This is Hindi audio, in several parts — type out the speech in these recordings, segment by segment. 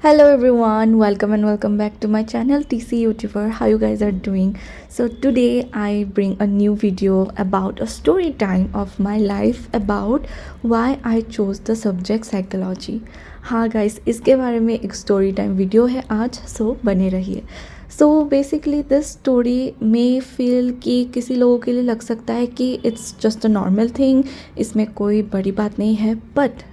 Hello everyone, welcome and welcome back to my channel TC YouTuber. How you guys are doing? So today I bring a new video about a story time of my life about why I chose the subject psychology. हाँ guys, इसके बारे में एक story time video है आज, so बने रहिए. So basically this story may feel कि किसी लोगों के लिए लग सकता है कि it's just a normal thing, इसमें कोई बड़ी बात नहीं है, but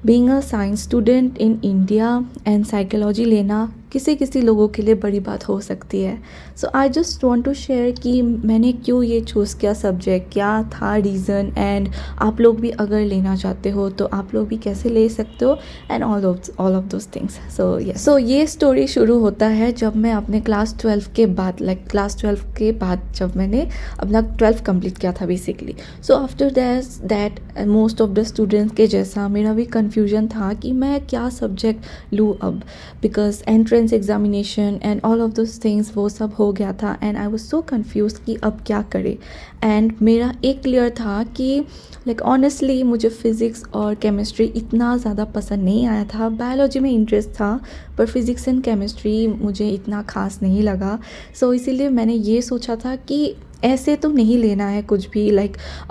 being a science student in India and psychology लेना किसी किसी लोगों के लिए बड़ी बात हो सकती है. So I just want to share कि मैंने क्यों ये चूज़ किया सब्जेक्ट, क्या था रीज़न, एंड आप लोग भी अगर लेना चाहते हो तो आप लोग भी कैसे ले सकते हो and all of those things. So ये स्टोरी शुरू होता है जब मैं अपने क्लास 12 के बाद क्लास 12 के बाद जब मैंने अपना 12 कंप्लीट किया था basically. So after that most of the students के जैसा मेरा भी कन्फ्यूजन था कि मैं क्या सब्जेक्ट लूँ अब, because entrance examination and all of those things वो सब हो गया था and I was so confuse कि अब क्या करें. एंड मेरा एक क्लियर था कि ऑनेस्टली मुझे फ़िज़िक्स और केमिस्ट्री इतना ज़्यादा पसंद नहीं आया था. बायोलॉजी में इंटरेस्ट था पर फिज़िक्स एंड केमिस्ट्री मुझे इतना ख़ास नहीं लगा. सो इसीलिए मैंने ये सोचा था कि ऐसे तो नहीं लेना है कुछ भी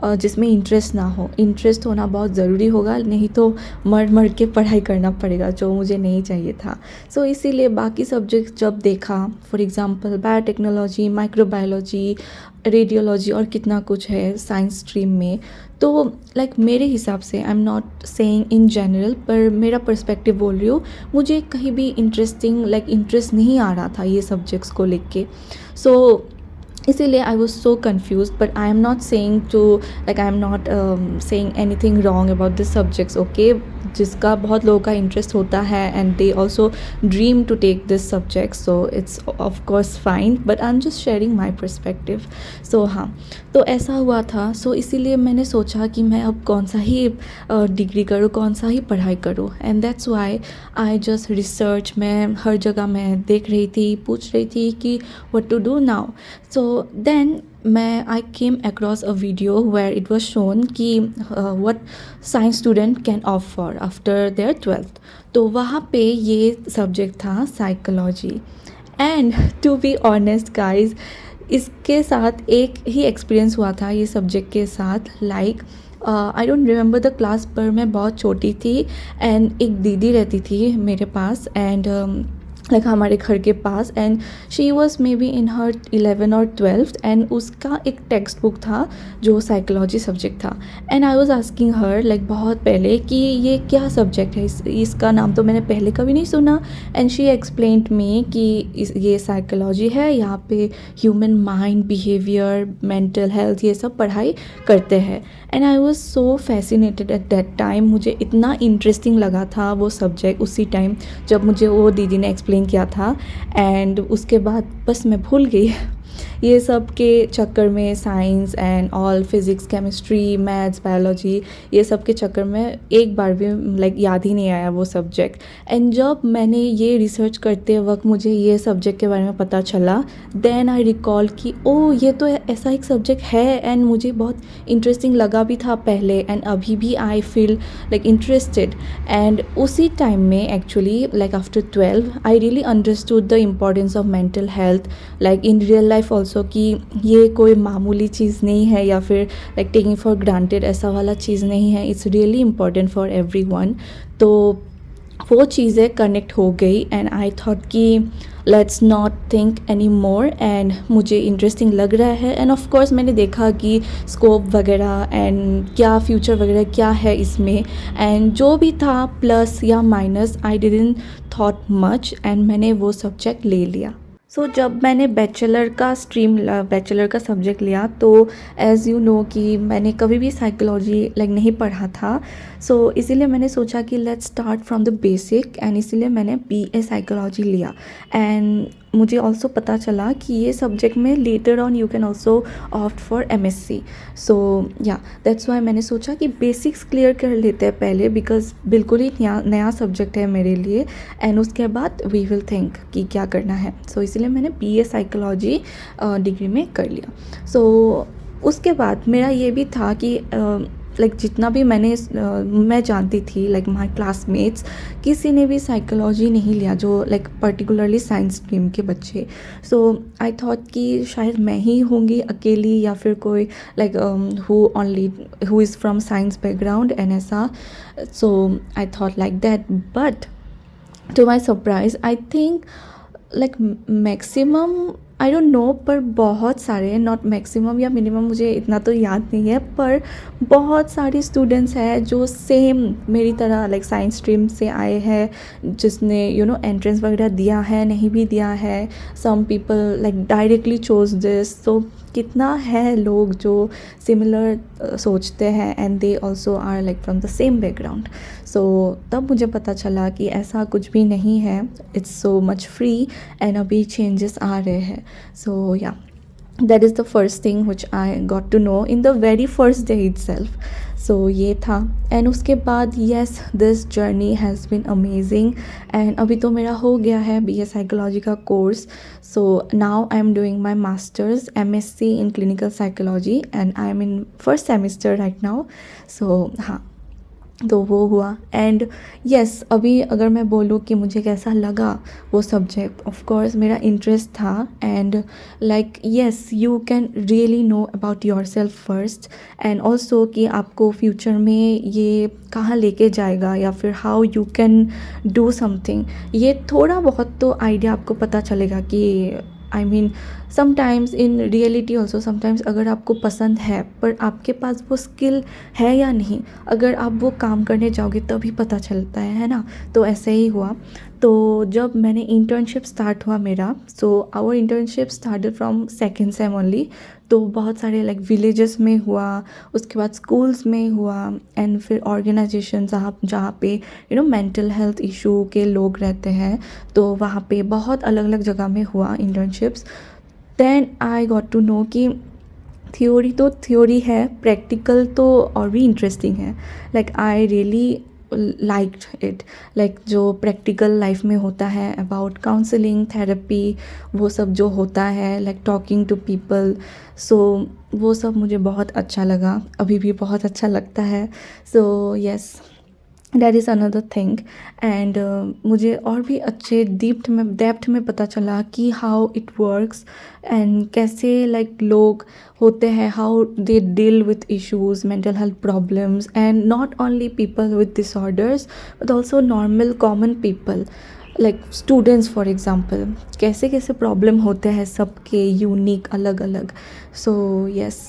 जिसमें इंटरेस्ट ना हो. इंटरेस्ट होना बहुत ज़रूरी होगा, नहीं तो मर मर के पढ़ाई करना पड़ेगा जो मुझे नहीं चाहिए था. सो इसीलिए बाकी सब्जेक्ट जब देखा, for example biotechnology, microbiology, radiology और कितना कुछ है साइंस स्ट्रीम में, तो मेरे हिसाब से आई am not saying in general, पर मेरा पर्सपेक्टिव बोल रही हूँ, मुझे कहीं भी इंटरेस्ट नहीं आ रहा था ये सब्जेक्ट्स को लेके के. सो इसीलिए I was so confuse. But I am not saying I am not saying anything wrong about this subjects. Okay, जिसका बहुत लोगों का इंटरेस्ट होता है and they also dream to take this subject, so it's of course fine, but I am just sharing my perspective. So हाँ, तो ऐसा हुआ था. सो इसीलिए मैंने सोचा कि मैं अब कौन सा ही डिग्री करूँ, कौन सा ही पढ़ाई करूँ. And that's why I just research. मैं हर जगह मैं देख रही थी, पूछ रही थी कि what to do now. So then I came across a video where it was shown कि what science student can opt for after their 12th. तो वहाँ पे ये सब्जेक्ट था psychology. And to be honest guys, इसके साथ एक ही एक्सपीरियंस हुआ था ये सब्जेक्ट के साथ. I don't remember the class, पर मैं बहुत छोटी थी एंड एक दीदी रहती थी मेरे पास एंड हमारे घर के पास, and she was maybe in her 11 और 12th, एंड उसका एक टेक्स्ट बुक था जो साइकोलॉजी सब्जेक्ट था. एंड आई वॉज आस्किंग हर बहुत पहले कि ये क्या सब्जेक्ट है, इसका नाम तो मैंने पहले कभी नहीं सुना. एंड शी एक्सप्लेन्ड मी कि ये साइकोलॉजी है, यहाँ पे human mind, behaviour, mental health ये सब पढ़ाई करते हैं. And I was so fascinated at that time. मुझे इतना इंटरेस्टिंग लगा था वो सब्जेक्ट उसी टाइम जब मुझे वो दीदी ने एक्सप्लेन किया था. एंड उसके बाद बस मैं भूल गई ये सब के चक्कर में. Science and all, physics, chemistry, maths, biology, ये सब के चक्कर में एक बार भी याद ही नहीं आया वो सब्जेक्ट. एंड जब मैंने ये रिसर्च करते वक्त मुझे ये सब्जेक्ट के बारे में पता चला, देन आई रिकॉल कि ओ ये तो ऐसा एक सब्जेक्ट है. एंड मुझे बहुत इंटरेस्टिंग लगा भी था पहले, एंड अभी भी आई फील इंटरेस्टेड. एंड उसी टाइम में actually after 12 I really understood the importance of mental health in real life also, कि ये कोई मामूली चीज़ नहीं है या फिर टेकिंग फॉर ग्रांटेड ऐसा वाला चीज़ नहीं है. It's really important for everyone. तो वो चीज़ें कनेक्ट हो गई एंड आई थॉट कि let's not think any more. And मुझे इंटरेस्टिंग लग रहा है. एंड ऑफ कोर्स मैंने देखा कि स्कोप वगैरह एंड क्या फ्यूचर वगैरह क्या है इसमें, एंड जो भी था प्लस या minus, I didn't thought much and मैंने वो सब्जेक्ट ले लिया. सो जब मैंने बैचलर का सब्जेक्ट लिया, तो एज़ यू नो कि मैंने कभी भी साइकोलॉजी नहीं पढ़ा था. सो इसीलिए मैंने सोचा कि let's start from the basic, and इसीलिए मैंने BA साइकोलॉजी लिया. एंड मुझे ऑल्सो पता चला कि ये सब्जेक्ट में later on you can also opt for MSc. सो या दैट्स वाई मैंने सोचा कि बेसिक्स क्लियर कर लेते हैं पहले, बिकॉज बिल्कुल ही नया सब्जेक्ट है मेरे लिए, एंड उसके बाद वी विल थिंक कि क्या करना है. सो इसलिए मैंने BA साइकोलॉजी डिग्री में कर लिया. सो उसके बाद मेरा ये भी था कि लाइक जितना भी मैं जानती थी, लाइक माई क्लासमेट्स, किसी ने भी साइकोलॉजी नहीं लिया, जो लाइक पर्टिकुलरली साइंस स्ट्रीम के बच्चे। सो आई थॉट कि शायद मैं ही होंगी अकेली, या फिर कोई like who is from science background and ऐसा। So I thought like that, but to my surprise I think like maximum, I don't know, पर बहुत सारे, नॉट मैक्सिमम या मिनिमम, मुझे इतना तो याद नहीं है, पर बहुत सारे स्टूडेंट्स हैं जो सेम मेरी तरह लाइक साइंस स्ट्रीम से आए हैं, जिसने एंट्रेंस वगैरह दिया है, नहीं भी दिया है। Some people like directly chose this. तो कितना है लोग जो सिमिलर सोचते हैं, and they also are like from the same background. So तब मुझे पता चला कि ऐसा कुछ भी नहीं है, it's so much free, and अभी चेंजेस आ रहे हैं। So yeah, that is the first thing which I got to know in the very first day itself. So ये था, एंड उसके बाद yes, this journey has been amazing, and अभी तो मेरा हो गया है BA साइकोलॉजी का course. So now I am doing my masters MSc in clinical psychology, and I am in first semester right now. So हाँ, तो वो हुआ। एंड येस, अभी अगर मैं बोलूँ कि मुझे कैसा लगा वो सब्जेक्ट, ऑफ कोर्स मेरा इंटरेस्ट था, and like yes, you can really know about your self first, and also कि आपको फ्यूचर में ये कहाँ लेके जाएगा, या फिर how you can do something, ये थोड़ा बहुत तो आइडिया आपको पता चलेगा कि I mean sometimes in reality also, sometimes अगर आपको पसंद है पर आपके पास वो स्किल है या नहीं, अगर आप वो काम करने जाओगे तभी पता चलता है ना। तो ऐसे ही हुआ। तो जब मैंने इंटर्नशिप स्टार्ट हुआ मेरा, so our internship started from second sem only. तो बहुत सारे लाइक विलेजेस में हुआ, उसके बाद स्कूल्स में हुआ, एंड फिर ऑर्गेनाइजेशन जहाँ पे मेंटल हेल्थ इशू के लोग रहते हैं, तो वहाँ पे बहुत अलग अलग जगह में हुआ internships. Then I got to know कि थ्योरी तो थ्योरी है, प्रैक्टिकल तो और भी इंटरेस्टिंग है। Like I really liked it, like जो प्रैक्टिकल लाइफ में होता है अबाउट काउंसलिंग, थेरेपी, वो सब जो होता है, लाइक टॉकिंग टू पीपल, सो वो सब मुझे बहुत अच्छा लगा, अभी भी बहुत अच्छा लगता है। So yes, that is another thing. And मुझे और भी अच्छे डेप्थ में पता चला कि हाउ इट वर्क्स, एंड कैसे लाइक लोग होते हैं, how they deal with issues, mental health problems, and not only people with disorders but also normal common people like students for example, कैसे कैसे प्रॉब्लम होते हैं सबके, यूनिक, अलग अलग। So yes,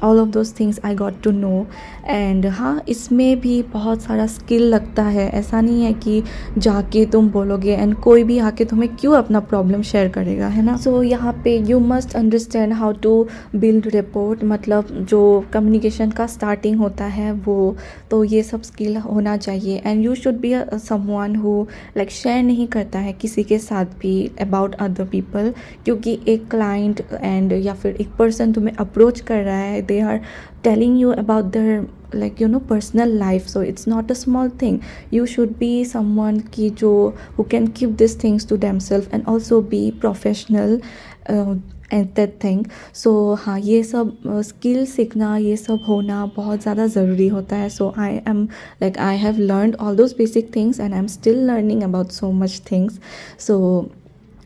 all of those things I got to no. And हाँ, इसमें भी बहुत सारा स्किल लगता है, ऐसा नहीं है कि जाके तुम बोलोगे एंड कोई भी आके तुम्हें क्यों अपना प्रॉब्लम शेयर करेगा, है ना। सो यहाँ पे you must understand how to build rapport, मतलब जो कम्युनिकेशन का स्टार्टिंग होता है वो, तो ये सब स्किल होना चाहिए। And you should be someone who like share नहीं करता है किसी के साथ भी अबाउट अदर पीपल, क्योंकि एक क्लाइंट एंड या फिर एक पर्सन तुम्हें अप्रोच कर रहा है, they are telling you about their like personal life, so it's not a small thing. You should be someone ki jo who can keep these things to themselves and also be professional and that thing. So हाँ, ये सब स्किल सीखना, ये सब होना बहुत ज़्यादा ज़रूरी होता है. So I am like I have learned all those basic things and I'm still learning about so much things. So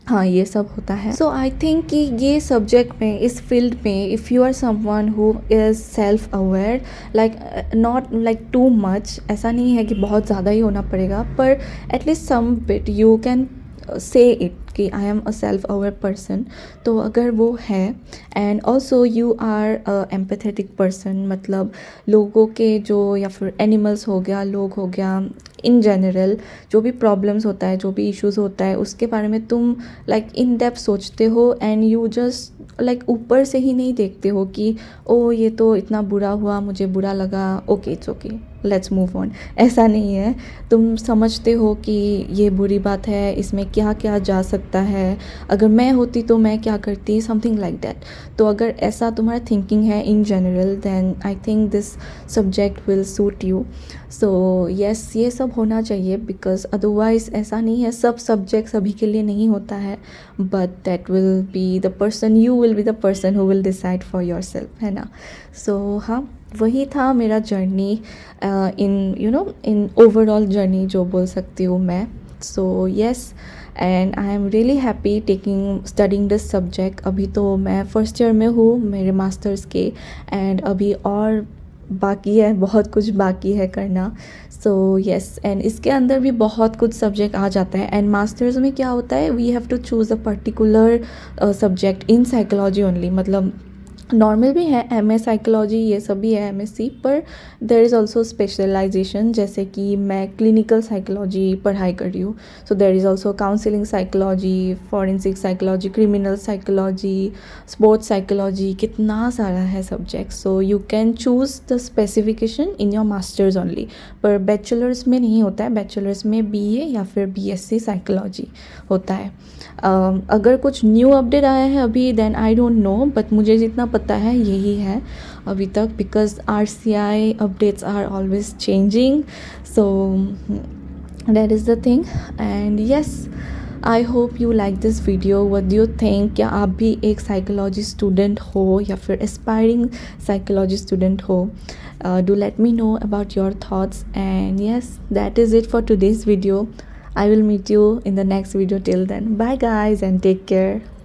हाँ, ये सब होता है. सो आई थिंक कि ये सब्जेक्ट में, इस फील्ड में, if you are someone who is self aware, like not like too much, ऐसा नहीं है कि बहुत ज़्यादा ही होना पड़ेगा, पर at least some bit you can say it कि I am a self aware person. तो अगर वो है and also you are empathetic person, मतलब लोगों के जो, या फिर एनिमल्स हो गया, लोग हो गया, इन जनरल जो भी प्रॉब्लम्स होता है, जो भी इश्यूज़ होता है, उसके बारे में तुम लाइक इन डेप्थ सोचते हो एंड यू जस्ट लाइक ऊपर से ही नहीं देखते हो कि ओ ये तो इतना बुरा हुआ, मुझे बुरा लगा, okay it's okay, let's move on. ऐसा नहीं है. तुम समझते हो कि ये बुरी बात है, इसमें क्या क्या जा सकता है, अगर मैं होती तो मैं क्या करती, समथिंग लाइक दैट. तो अगर ऐसा तुम्हारा थिंकिंग है in general, then I think this subject will suit you. So yes, ये सब होना चाहिए, बिकॉज अदरवाइज ऐसा नहीं है, सब सब्जेक्ट सभी के लिए नहीं होता है, but that will be the person, you will be the person who will decide for your self, है ना. सो हाँ, वही था मेरा जर्नी इन ओवरऑल जर्नी जो बोल सकती हूँ मैं. So yes, and I am really happy taking studying this subject. अभी तो मैं फर्स्ट ईयर में हूँ मेरे मास्टर्स के, एंड अभी और बाकी है, बहुत कुछ बाकी है करना. सो येस, एंड इसके अंदर भी बहुत कुछ सब्जेक्ट आ जाता है. एंड मास्टर्स में क्या होता है, we have to choose a particular subject in psychology only. मतलब नॉर्मल भी है, एमए साइकोलॉजी ये सब भी है, एमएससी, पर देयर इज़ ऑल्सो स्पेशलाइजेशन. जैसे कि मैं क्लिनिकल साइकोलॉजी पढ़ाई कर रही हूँ, so there is also counselling psychology, forensic psychology, criminal psychology, sports psychology, कितना सारा है subject. So you can choose the specification in your masters only. पर बैचलर्स में नहीं होता है, बैचलर्स में बीए या फिर बीएससी साइकोलॉजी होता है. अगर कुछ न्यू अपडेट आया है अभी, then I don't know, but मुझे जितना पता है यही है अभी तक, because RCI updates are always changing. So that is the thing. And yes, I hope you like this video. What do you think? क्या आप भी एक साइकोलॉजी स्टूडेंट हो या फिर एस्पायरिंग साइकोलॉजी स्टूडेंट हो? Do let me know about your thoughts. And yes, that is it for today's video. I will meet you in the next video. Till then, bye guys and take care.